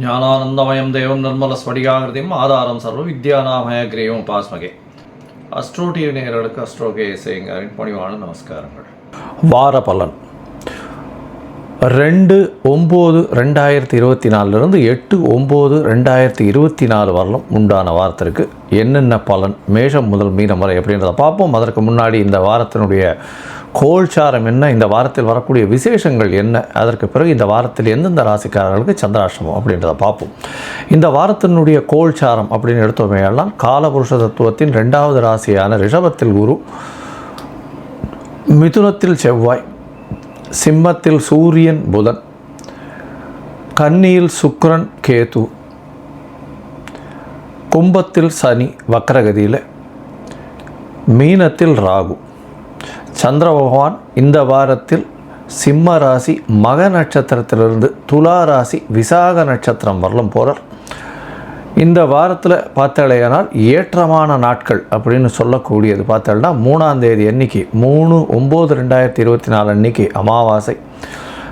ஞானானந்தமயம் தேவம் நிர்மலஸ்வடிகாகிருதியும் ஆதாரம் சர்வ வித்யானாமயக்ரீவம் உபாஸ்மகே. அஸ்ட்ரோ டிவி நேயர்களுக்கு அஸ்ட்ரோ கேஎஸ்ஐங்கரின் பணிவான நமஸ்காரங்கள். வார பலன் 2/9/2024 8/9/2024 வரலும் உண்டான வாரத்திற்கு என்னென்ன பலன் மேஷம் முதல் மீனம் வரை அப்படின்றத பார்ப்போம். அதற்கு முன்னாடி இந்த வாரத்தினுடைய கோல்சாரம் என்ன, இந்த வாரத்தில் வரக்கூடிய விசேஷங்கள் என்ன, அதற்கு பிறகு இந்த வாரத்தில் எந்தெந்த ராசிக்காரர்களுக்கு சந்திராஷ்டமம் அப்படின்றத பார்ப்போம். இந்த வாரத்தினுடைய கோல்சாரம் அப்படின்னு எடுத்தோமேயெல்லாம் காலபுருஷ தத்துவத்தின் 2வது ராசியான ரிஷபத்தில் குரு, மிதுனத்தில் செவ்வாய், சிம்மத்தில் சூரியன் புதன், கன்னியில் சுக்கிரன் கேது, கும்பத்தில் சனி வக்ரகதியில், மீனத்தில் ராகு. சந்திர பகவான் இந்த வாரத்தில் சிம்ம ராசி மக நட்சத்திரத்திலிருந்து துலா ராசி விசாக நட்சத்திரம் வரலும் போகிறார். இந்த வாரத்தில் பார்த்தாலேயானால் ஏற்றமான நாட்கள் அப்படின்னு சொல்லக்கூடியது பார்த்தோம்னா 3ஆம் தேதி அன்னைக்கு 3/9/2024 அன்னைக்கு அமாவாசை,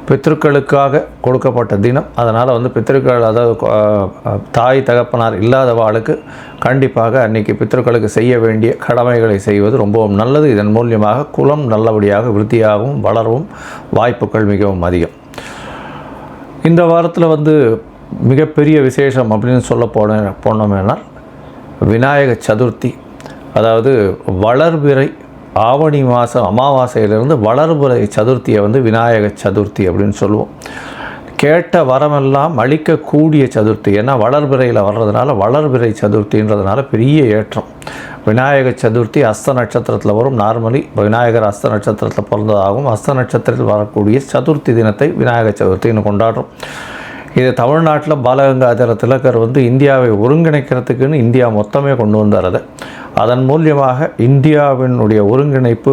பித்ருக்களுக்காக கொடுக்கப்பட்ட தினம். அதனால் பித்ருக்கள், அதாவது தாய் தகப்பனார் இல்லாதவாளுக்கு கண்டிப்பாக அன்றைக்கி பித்ருக்களுக்கு செய்ய வேண்டிய கடமைகளை செய்வது ரொம்பவும் நல்லது. இதன் மூலியமாக குலம் நல்லபடியாக விருத்தியாகவும் வளரவும் வாய்ப்புகள் மிகவும் அதிகம். இந்த வாரத்தில் மிகப்பெரிய விசேஷம் அப்படின்னு சொல்ல போனோம்னா விநாயக சதுர்த்தி, அதாவது வளர்பிறை ஆவணி மாதம் அமாவாசையிலிருந்து வளர்பிறை சதுர்த்தியை விநாயக சதுர்த்தி அப்படின்னு சொல்லுவோம். கேட்ட வரமெல்லாம் அளிக்கக்கூடிய சதுர்த்தி. ஏன்னா வளர்பிறையில் வர்றதுனால வளர்பிறை சதுர்த்தின்றதுனால பெரிய ஏற்றம். விநாயக சதுர்த்தி அஸ்த நட்சத்திரத்தில் வரும். நார்மலி விநாயகர் அஸ்த நட்சத்திரத்தில் பிறந்ததாகவும் அஸ்த நட்சத்திரத்தில் வரக்கூடிய சதுர்த்தி தினத்தை விநாயக சதுர்த்தின்னு கொண்டாடுறோம். இது தமிழ்நாட்டில் பாலகங்காதர திலகர் இந்தியாவை ஒருங்கிணைக்கிறதுக்குன்னு இந்தியா மொத்தமே கொண்டு வந்தார். அதன் மூலியமாக இந்தியாவினுடைய ஒருங்கிணைப்பு,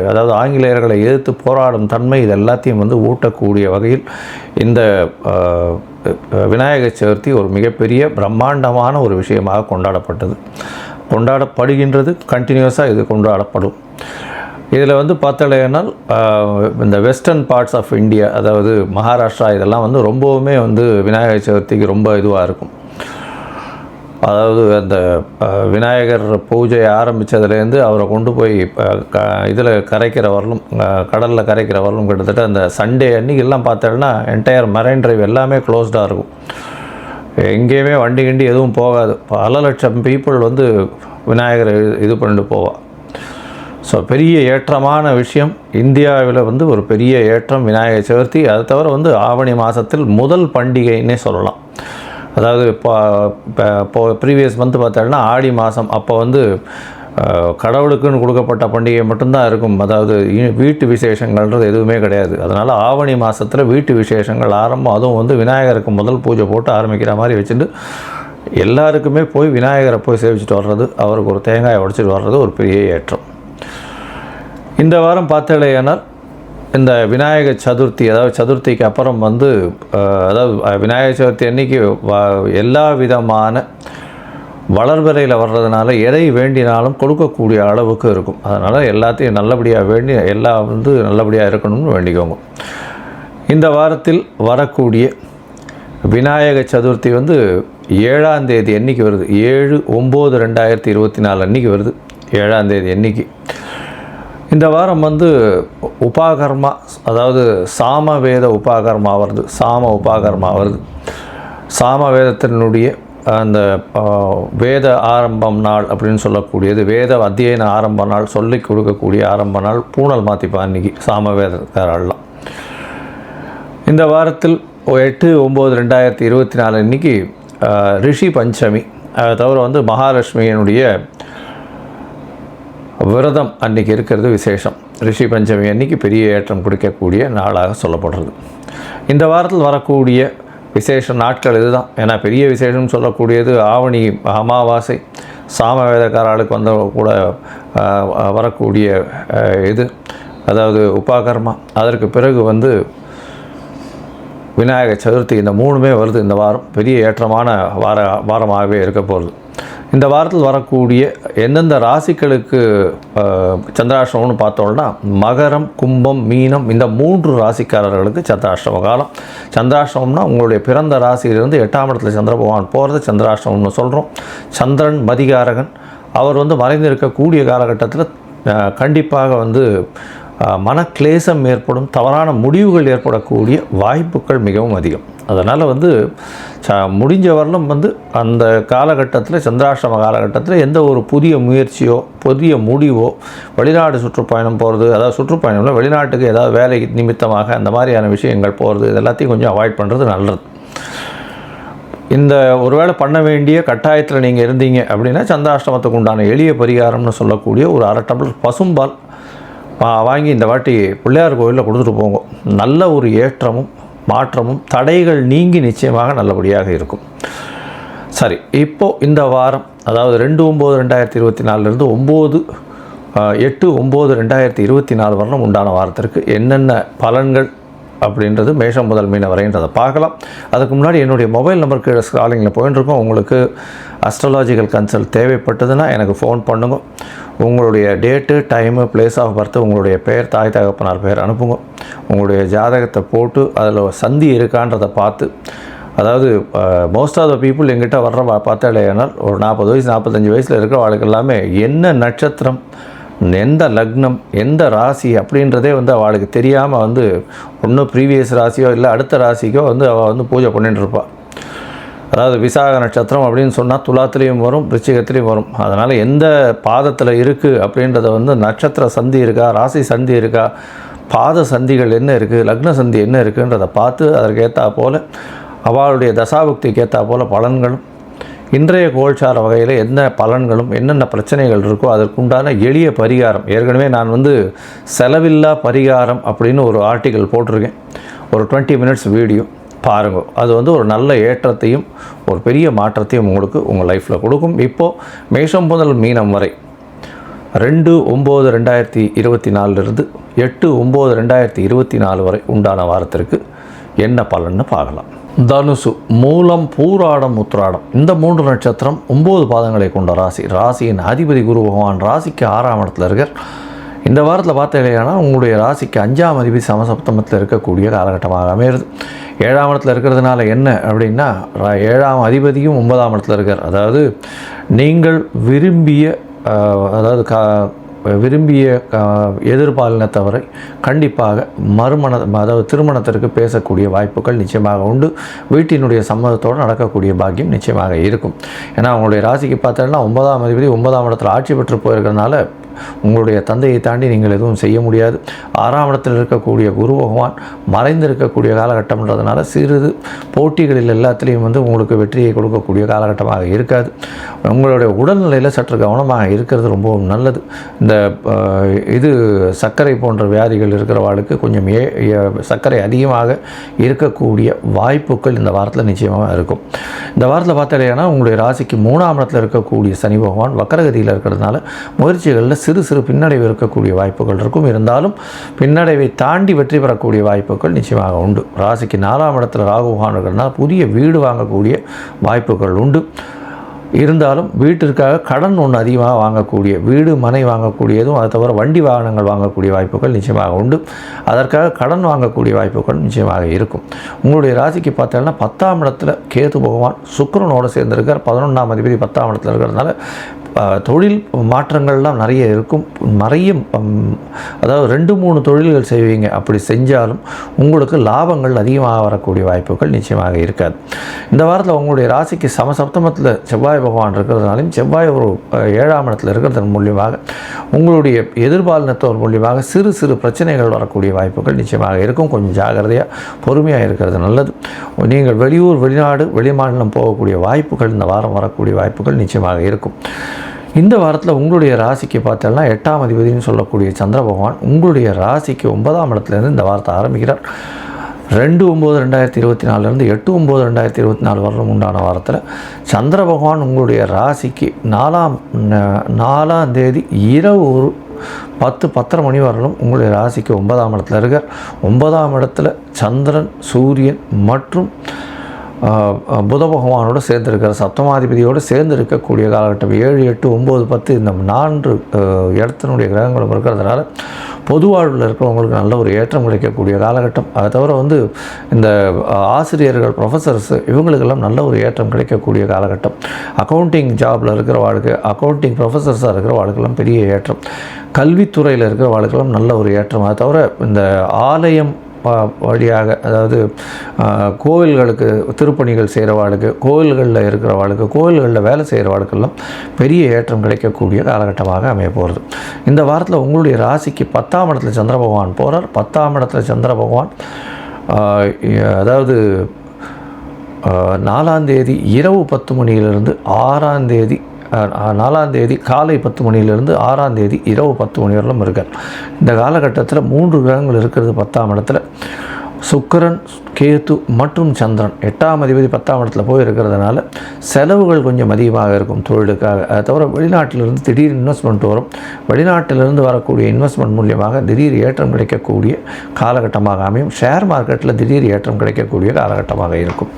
அதாவது ஆங்கிலேயர்களை எதிர்த்து போராடும் தன்மை, இது எல்லாத்தையும் ஊட்டக்கூடிய வகையில் இந்த விநாயகர் சதுர்த்தி ஒரு மிகப்பெரிய பிரம்மாண்டமான ஒரு விஷயமாக கொண்டாடப்படுகின்றது. கண்டினியூஸாக இது கொண்டாடப்படும். இதில் பார்த்தலைனால் இந்த வெஸ்டர்ன் பார்ட்ஸ் ஆஃப் இந்தியா, அதாவது மகாராஷ்டிரா, இதெல்லாம் ரொம்பவுமே விநாயகர் சதுர்த்திக்கு ரொம்ப இதுவாக இருக்கும். அதாவது அந்த விநாயகர் பூஜையை ஆரம்பித்ததுலேருந்து அவரை கொண்டு போய் இதில் கரைக்கிற வரலும், கடலில் கரைக்கிற வரலும் கிட்டத்தட்ட அந்த சண்டே அன்றைக்கெல்லாம் பார்த்தோன்னா என்டையர் மரைன் டிரைவ் எல்லாமே க்ளோஸ்டாக இருக்கும். எங்கேயுமே வண்டி கிண்டி எதுவும் போகாது. பல லட்சம் பீப்புள் விநாயகரை இது பண்ணிட்டு போவாள். ஸோ பெரிய ஏற்றமான விஷயம். இந்தியாவில் ஒரு பெரிய ஏற்றம் விநாயகர் சதுர்த்தி. அதை தவிர ஆவணி மாதத்தில் முதல் பண்டிகைன்னே சொல்லலாம். அதாவது இப்போ ப்ரீவியஸ் பார்த்தோம்னா ஆடி மாதம் அப்போ கடவுளுக்குன்னு கொடுக்கப்பட்ட பண்டிகை மட்டும்தான் இருக்கும். அதாவது வீட்டு விசேஷங்கள்ன்றது எதுவுமே கிடையாது. அதனால் ஆவணி மாதத்தில் வீட்டு விசேஷங்கள் ஆரம்பம். அதுவும் விநாயகருக்கு முதல் பூஜை போட்டு ஆரம்பிக்கிற மாதிரி வச்சுட்டு எல்லாருக்குமே போய் விநாயகரை போய் சேவிச்சுட்டு வர்றது, அவருக்கு ஒரு தேங்காயை உடைச்சிட்டு வர்றது ஒரு பெரிய ஏற்றம். இந்த வாரம் பார்த்தலையானால் இந்த விநாயகர் சதுர்த்தி, அதாவது சதுர்த்திக்கு அப்புறம் அதாவது விநாயகர் சதுர்த்தி அன்றைக்கி எல்லா விதமான வளர்பிறையில் வர்றதுனால எதை வேண்டினாலும் கொடுக்கக்கூடிய அளவுக்கு இருக்கும். அதனால் எல்லாத்தையும் நல்லபடியாக வேண்டி எல்லாம் நல்லபடியாக இருக்கணும்னு வேண்டிக்கோங்க. இந்த வாரத்தில் வரக்கூடிய விநாயகர் சதுர்த்தி 7ஆம் தேதி அன்றைக்கி வருது. 7/9/2024 அன்றைக்கி வருது. 7ஆம் தேதி அன்றைக்கி. இந்த வாரம் உபாகர்மா, அதாவது சாமவேத உபாகர்மா வருது. உபாகர்மா வருது. சாமவேதத்தினுடைய அந்த வேத ஆரம்பம் நாள் அப்படின்னு சொல்லக்கூடியது, வேத அத்தியன ஆரம்ப நாள், சொல்லிக் கொடுக்கக்கூடிய ஆரம்ப நாள். பூனல் மாற்றிப்பா அன்றைக்கி சாமவேதக்காரெல்லாம். இந்த வாரத்தில் 8/9/2024 அன்றைக்கி ரிஷி பஞ்சமி. அதை தவிர மகாலட்சுமியினுடைய விரதம் அன்றைக்கி இருக்கிறது விசேஷம். ரிஷி பஞ்சமி அன்றைக்கி பெரிய ஏற்றம் கொடுக்கக்கூடிய நாளாக சொல்லப்படுறது. இந்த வாரத்தில் வரக்கூடிய விசேஷ நாட்கள் இதுதான். ஏன்னா பெரிய விசேஷம் சொல்லக்கூடியது ஆவணி அமாவாசை, சாமவேதக்காரர்களுக்கு கூட வரக்கூடிய இது, அதாவது உபாகர்மா. அதற்கு பிறகு விநாயகர் சதுர்த்தி. இந்த 3மே வருது. இந்த வாரம் பெரிய ஏற்றமான வாரமாகவே இருக்க போகிறது. இந்த வாரத்தில் வரக்கூடிய எந்தெந்த ராசிகளுக்கு சந்திராஷ்டமம்னு பார்த்தோம்னா மகரம், கும்பம், மீனம் இந்த 3 ராசிக்காரர்களுக்கு சந்திராஷ்டம காலம். சந்திராஷ்டமம்னா உங்களுடைய பிறந்த ராசியிலிருந்து 8ஆம் இடத்துல சந்திர பகவான் போகிறது சந்திராஷ்டமம்னு சொல்கிறோம். சந்திரன் மதிகாரகன், அவர் மறைந்திருக்கக்கூடிய காலகட்டத்தில் கண்டிப்பாக மனக்லேசம் ஏற்படும், தவறான முடிவுகள் ஏற்படக்கூடிய வாய்ப்புகள் மிகவும் அதிகம். அதனால் முடிஞ்ச வரலும் அந்த காலகட்டத்தில் சந்திராஷ்டம காலகட்டத்தில் எந்த ஒரு புதிய முயற்சியோ புதிய முடிவோ, வெளிநாடு சுற்றுப்பயணம் போகிறது, அதாவது சுற்றுப்பயணம்ல வெளிநாட்டுக்கு ஏதாவது வேலை நிமித்தமாக அந்த மாதிரியான விஷயங்கள் போகிறது, இது எல்லாத்தையும் கொஞ்சம் அவாய்ட் பண்ணுறது நல்லது. இந்த ஒருவேளை பண்ண வேண்டிய கட்டாயத்தில் நீங்கள் இருந்தீங்க அப்படின்னா சந்திராஷ்டமத்துக்கு உண்டான எளிய பரிகாரம்னு சொல்லக்கூடிய ஒரு 1/2 டம்ளர் பசும்பால் வாங்கி இந்த வாட்டி பிள்ளையார் கோயிலில் கொடுத்துட்டு போங்க. நல்ல ஒரு ஏற்றமும் மாற்றமும் தடைகள் நீங்கி நிச்சயமாக நல்லபடியாக இருக்கும். சரி, இப்போது இந்த வாரம் அதாவது 2/9/2024 8/9/2024 வரணும் உண்டான வாரத்திற்கு என்னென்ன பலன்கள் அப்படின்றது மேஷம் முதல் மீன வரைன்றதை பார்க்கலாம். அதுக்கு முன்னாடி என்னுடைய மொபைல் நம்பர் கீழே ஸ்க்ராலிங்கில் போயிட்டுருக்கோம். உங்களுக்கு அஸ்ட்ராலாஜிக்கல் கன்சல்ட் தேவைப்பட்டதுன்னா எனக்கு ஃபோன் பண்ணுங்க. உங்களுடைய date, time, place of birth, உங்களுடைய பெயர், தாய் தகப்பனார் பெயர் அனுப்புங்க. உங்களுடைய ஜாதகத்தை போட்டு அதில் சந்தி இருக்கான்றதை பார்த்து, அதாவது மோஸ்ட் ஆஃப் த பீப்புள் எங்கிட்ட வர்ற பார்த்தாலேனால் ஒரு 40 வயசு 45 வயசில் இருக்கிற வாழ்க்கை எல்லாமே என்ன நட்சத்திரம், எந்த லக்னம், எந்த ராசி அப்படின்றதே அவளுக்கு தெரியாமல் ஒன்றும் ப்ரீவியஸ் ராசியோ இல்லை அடுத்த ராசிக்கோ அவள் பூஜை பண்ணிட்டு இருப்பாள். அதாவது விசாக நட்சத்திரம் அப்படின்னு சொன்னால் துலாத்துலேயும் வரும், விருச்சிகத்துலேயும் வரும். அதனால் எந்த பாதத்தில் இருக்குது அப்படின்றத நட்சத்திர சந்தி இருக்கா, ராசி சந்தி இருக்கா, பாத சந்திகள் என்ன இருக்குது, லக்ன சந்தி என்ன இருக்குன்றதை பார்த்து அதற்கேற்றா போல் அவளுடைய தசாபுக்திக்கு ஏற்றா போல் பலன்களும் இன்றைய கோல்சார வகையில் என்ன பலன்களும் என்னென்ன பிரச்சனைகள் இருக்கோ அதற்குண்டான எளிய பரிகாரம். ஏற்கனவே நான் செலவில்லா பரிகாரம் அப்படின்னு ஒரு ஆர்டிக்கல் போட்டிருக்கேன், ஒரு 20 மினிட்ஸ் வீடியோ பாருங்க. அது ஒரு நல்ல ஏற்றத்தையும் ஒரு பெரிய மாற்றத்தையும் உங்களுக்கு உங்கள் லைஃப்பில் கொடுக்கும். இப்போது மேஷம் முதல் மீனம் வரை 2/9/2024 8/9/2024 வரை உண்டான வாரத்திற்கு என்ன பலன்னு பார்க்கலாம். தனுசு, மூலம், பூராடம், உத்திராடம் இந்த 3 நட்சத்திரம் 9 பாதங்களை கொண்ட ராசி. ராசியின் அதிபதி குரு பகவான் ராசிக்கு 6ஆம் இடத்துல இருக்கார். இந்த வாரத்தில் பார்த்தீங்கன்னா உங்களுடைய ராசிக்கு 5ஆம் அதிபதி சமசப்தமத்தில் இருக்கக்கூடிய காலகட்டமாக அமையிறது. 7ஆம் இடத்துல இருக்கிறதுனால என்ன அப்படின்னா 7ஆம் அதிபதியும் 9ஆம் இடத்துல இருக்கார். அதாவது நீங்கள் விரும்பிய எதிர்பாலினத்தவரை கண்டிப்பாக அதாவது திருமணத்திற்கு பேசக்கூடிய வாய்ப்புகள் நிச்சயமாக உண்டு. வீட்டினுடைய சம்மதத்தோடு நடக்கக்கூடிய பாக்கியம் நிச்சயமாக இருக்கும். ஏன்னா உங்களுடைய ராசிக்கு பார்த்தோன்னா 9ஆம் அதிபதி 9ஆம் இடத்துல ஆட்சி பெற்று போயிருக்கிறதுனால உங்களுடைய தந்தையை தாண்டி நீங்கள் எதுவும் செய்ய முடியாது. 6ஆம் இடத்தில் இருக்கக்கூடிய குரு பகவான் மறைந்திருக்கக்கூடிய காலகட்டம்ன்றதுனால சிறிது போட்டிகளில் எல்லாத்துலேயும் உங்களுக்கு வெற்றியை கொடுக்கக்கூடிய காலகட்டமாக இருக்காது. உங்களுடைய உடல்நிலையில் சற்று கவனமாக இருக்கிறது ரொம்பவும் நல்லது. இந்த சர்க்கரை போன்ற வியாதிகள் இருக்கிறவாளுக்கு கொஞ்சம் சர்க்கரை அதிகமாக இருக்கக்கூடிய வாய்ப்புகள் இந்த வாரத்தில் நிச்சயமாக இருக்கும். இந்த வாரத்தில் பார்த்தாலேனா உங்களுடைய ராசிக்கு 3ஆம் இடத்தில் இருக்கக்கூடிய சனி பகவான் வக்கரகதியில் இருக்கிறதுனால முயற்சிகளில் சிறு பின்னடைவு இருக்கக்கூடிய வாய்ப்புகள் இருக்கும். இருந்தாலும் பின்னடைவை தாண்டி வெற்றி பெறக்கூடிய வாய்ப்புகள் நிச்சயமாக உண்டு. ராசிக்கு 4ஆம் இடத்துல ராகு பகவான் இருக்கிறதுனால புதிய வீடு வாங்கக்கூடிய வாய்ப்புகள் உண்டு. இருந்தாலும் வீட்டிற்காக கடன் ஒன்று அதிகமாக வாங்கக்கூடிய, வீடு மனை வாங்கக்கூடியதும் அதை தவிர வண்டி வாகனங்கள் வாங்கக்கூடிய வாய்ப்புகள் நிச்சயமாக உண்டு. அதற்காக கடன் வாங்கக்கூடிய வாய்ப்புகள் நிச்சயமாக இருக்கும். உங்களுடைய ராசிக்கு பார்த்தீங்கன்னா 10ஆம் இடத்துல கேது பகவான் சுக்கிரனோடு சேர்ந்திருக்கார். 11ஆம் அதிபதி 10ஆம் இடத்துல இருக்கிறதுனால தொழில் மாற்றங்கள்லாம் நிறைய இருக்கும். அதாவது 2-3 தொழில்கள் செய்வீங்க. அப்படி செஞ்சாலும் உங்களுக்கு லாபங்கள் அதிகமாக வரக்கூடிய வாய்ப்புகள் நிச்சயமாக இருக்காது. இந்த வாரத்தில் உங்களுடைய ராசிக்கு சமசப்தமத்தில் செவ்வாய் பகவான் இருக்கிறதுனாலையும் செவ்வாய் ஒரு 7ஆம் இடத்துல இருக்கிறதன் மூலியமாக உங்களுடைய எதிர்பாலினத்தோர் மூலியமாக சிறு பிரச்சனைகள் வரக்கூடிய வாய்ப்புகள் நிச்சயமாக இருக்கும். கொஞ்சம் ஜாகிரதையாக பொறுமையாக இருக்கிறது நல்லது. நீங்கள் வெளியூர், வெளிநாடு, வெளிமாநிலம் போகக்கூடிய வாய்ப்புகள் இந்த வாரம் வரக்கூடிய வாய்ப்புகள் நிச்சயமாக இருக்கும். இந்த வாரத்தில் உங்களுடைய ராசிக்கு பார்த்தோம்னா 8ஆம் அதிபதினு சொல்லக்கூடிய சந்திர பகவான் உங்களுடைய ராசிக்கு 9ஆம் இடத்துலேருந்து இந்த வாரத்தை ஆரம்பிக்கிறார். 2/9/2024 8/9/2024 வரலும் உண்டான வாரத்தில் சந்திர பகவான் உங்களுடைய ராசிக்கு 4ஆம் தேதி இரவு ஒரு 10-10:30 மணி வரலும் உங்களுடைய ராசிக்கு 9ஆம் இடத்துல இருக்கார். 9ஆம் இடத்துல சந்திரன், சூரியன் மற்றும் புத பகவானோடு சேர்ந்திருக்கிற சப்தமாதிபதியோடு சேர்ந்து இருக்கக்கூடிய காலகட்டம் 7, 8, 9, 10 இந்த 4 இடத்தினுடைய கிரகங்களும் இருக்கிறதுனால பொது வாழ்வில் இருக்கிறவங்களுக்கு நல்ல ஒரு ஏற்றம் கிடைக்கக்கூடிய காலகட்டம். அதை தவிர வந்து இந்த ஆசிரியர்கள், ப்ரொஃபஸர்ஸு இவங்களுக்கெல்லாம் நல்ல ஒரு ஏற்றம் கிடைக்கக்கூடிய காலகட்டம். அக்கௌண்டிங் ஜாபில் இருக்கிற வாழ்க்கை, அக்கௌண்டிங் ப்ரொஃபஸர்ஸாக இருக்கிற வாழ்க்கெல்லாம் பெரிய ஏற்றம். கல்வித்துறையில் இருக்கிற வாழ்க்கெல்லாம் நல்ல ஒரு ஏற்றம். அதை தவிர இந்த ஆலயம் வழியாக, அதாவது கோவில்களுக்கு திருப்பணிகள் செய்கிறவாளுக்கு, கோவில்களில் இருக்கிறவாளுக்கு, கோவில்களில் வேலை செய்கிறவாளுக்கெல்லாம் பெரிய ஏற்றம் கிடைக்கக்கூடிய காலகட்டமாக அமைய போகிறது. இந்த வாரத்தில் உங்களுடைய ராசிக்கு 10ஆம் இடத்துல சந்திர பகவான் போகிறார். 10ஆம் இடத்துல சந்திர பகவான் அதாவது 4ஆம் தேதி இரவு 10 மணியிலிருந்து 6ஆம் தேதி 4ஆம் தேதி காலை 10 மணியிலிருந்து 6ஆம் தேதி இரவு 10 மணி வரலும் இருக்கார். இந்த காலகட்டத்தில் 3 கிரகங்கள் இருக்கிறது 10ஆம் இடத்துல. சுக்கிரன், கேது மற்றும் சந்திரன் 8ஆம் அதிபதி 10ஆம் இடத்துல போய் இருக்கிறதுனால செலவுகள் கொஞ்சம் அதிகமாக இருக்கும் தொழிலுக்காக. அதை தவிர வெளிநாட்டிலிருந்து திடீர் இன்வெஸ்ட்மெண்ட் வரும். வெளிநாட்டிலிருந்து வரக்கூடிய இன்வெஸ்ட்மெண்ட் மூலியமாக திடீர் ஏற்றம் கிடைக்கக்கூடிய காலகட்டமாக அமையும். ஷேர் மார்க்கெட்டில் திடீர் ஏற்றம் கிடைக்கக்கூடிய காலகட்டமாக இருக்கும்.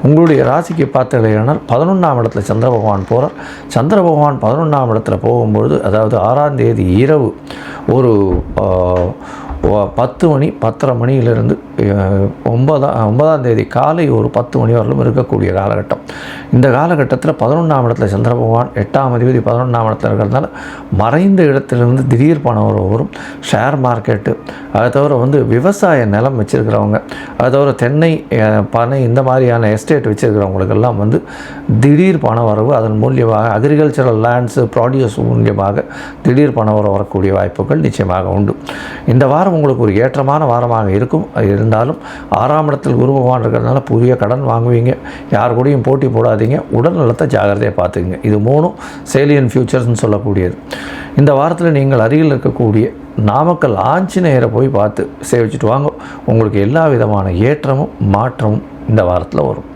உங்களுடைய ராசிக்கு பார்த்தீங்கன்னா 11ஆம் இடத்துல சந்திர பகவான் போகிறார். சந்திர பகவான் 11ஆம் இடத்துல போகும்பொழுது, அதாவது 6ஆம் தேதி இரவு ஒரு 10 மணி 10:30 மணியிலிருந்து 9ஆம் தேதி காலை ஒரு 10 மணி வரலும் இருக்கக்கூடிய காலகட்டம். இந்த காலகட்டத்தில் 11ஆம் இடத்துல சந்திர பகவான் 8ஆம் அதிபதி 11ஆம் இடத்துல இருக்கிறதுனால மறைந்த இடத்திலிருந்து திடீர் பணம் வரும். ஷேர் மார்க்கெட்டு, அதை தவிர வந்து விவசாய நிலம் வச்சுருக்கிறவங்க, அதை தவிர தென்னை, பனை இந்த மாதிரியான எஸ்டேட் வச்சுருக்கிறவங்களுக்கெல்லாம் வந்து திடீர் பண வரவு, அதன் மூலியமாக அக்ரிகல்ச்சரல் லேண்ட்ஸு ப்ராடியூஸ் மூலியமாக திடீர் பண வரக்கூடிய வாய்ப்புகள் நிச்சயமாக உண்டு. இந்த வாரம் உங்களுக்கு ஒரு ஏற்றமான வாரமாக இருக்கும். இருந்தாலும் 6ஆம் இடத்தில் குரு பகவான் இருக்கிறதுனால புதிய கடன் வாங்குவீங்க. யார் கூடயும் போட்டி போடாதீங்க. உடல் நலத்தை ஜாகிரதையாக பார்த்துக்குங்க. இது 3 சேலியன் ஃபியூச்சர்ஸ்னு சொல்லக்கூடியது. இந்த வாரத்தில் நீங்கள் அருகில் இருக்கக்கூடிய நாமக்கல் ஆஞ்சநேயரை போய் பார்த்து சேவிச்சுட்டு வாங்க. உங்களுக்கு எல்லா விதமான ஏற்றமும் மாற்றமும் இந்த வாரத்தில் வரும்.